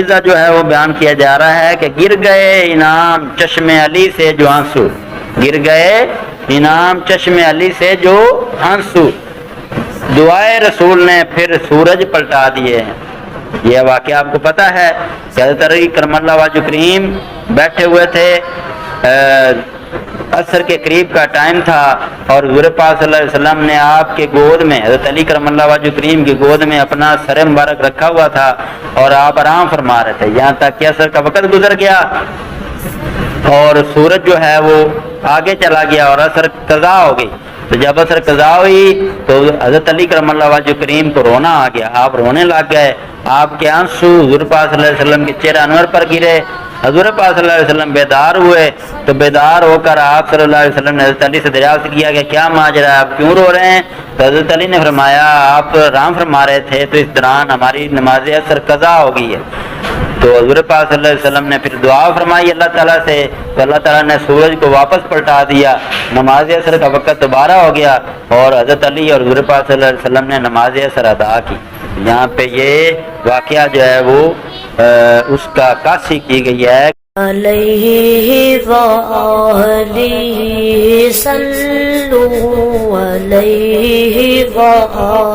معجزہ جو ہے وہ بیان کیا جا رہا ہے کہ گر گئے انعام چشم علی سے جو آنسو، گر گئے انعام چشم علی سے جو آنسو، دعائے رسول نے پھر سورج پلٹا دیے ہیں۔ یہ واقعہ آپ کو پتہ ہے کہ حضرت علی کرم اللہ وجہ کریم بیٹھے ہوئے تھے، عصر کے قریب کا ٹائم تھا، اور حضور پاک صلی اللہ علیہ وسلم نے آپ کے گود میں، حضرت علی کرم اللہ وجہ کریم کی گود میں اپنا سر مبارک رکھا ہوا تھا اور آپ آرام فرما رہے تھے، یہاں تک کہ عصر کا وقت گزر گیا اور سورج جو ہے وہ آگے چلا گیا اور عصر قضا ہو گئی۔ تو جب عصر قضا ہوئی تو حضرت علی کرم اللہ وجہ کریم کو رونا آ گیا، آپ رونے لگ گئے، آپ کے آنسو حضور پاک صلی اللہ علیہ وسلم کے چہرہ انور پر گرے۔ حضور پاک صلی اللہ علیہ وسلم بیدار ہوئے تو بیدار ہو کر آپ صلی اللہ علیہ وسلم نے حضرت علی سے دریافت کیا کہ کیا ماجرا ہے، آپ کیوں رو رہے ہیں؟ تو حضرت علی نے فرمایا آپ آرام فرما رہے تھے تو اس دوران ہماری نماز عصر قضا ہو گئی ہے۔ تو حضور پاک صلی اللہ علیہ وسلم نے پھر دعا فرمائی اللہ تعالیٰ سے، تو اللہ تعالیٰ نے سورج کو واپس پلٹا دیا، نماز عصر کا وقت دوبارہ ہو گیا اور حضرت علی اور حضور پاک صلی اللہ علیہ وسلم نے نماز عصر ادا کی۔ یہاں پہ یہ واقعہ جو ہے وہ اس کا عکاسی کی گئی ہے۔ علیہ وآلہ صلو علیہ وآلہ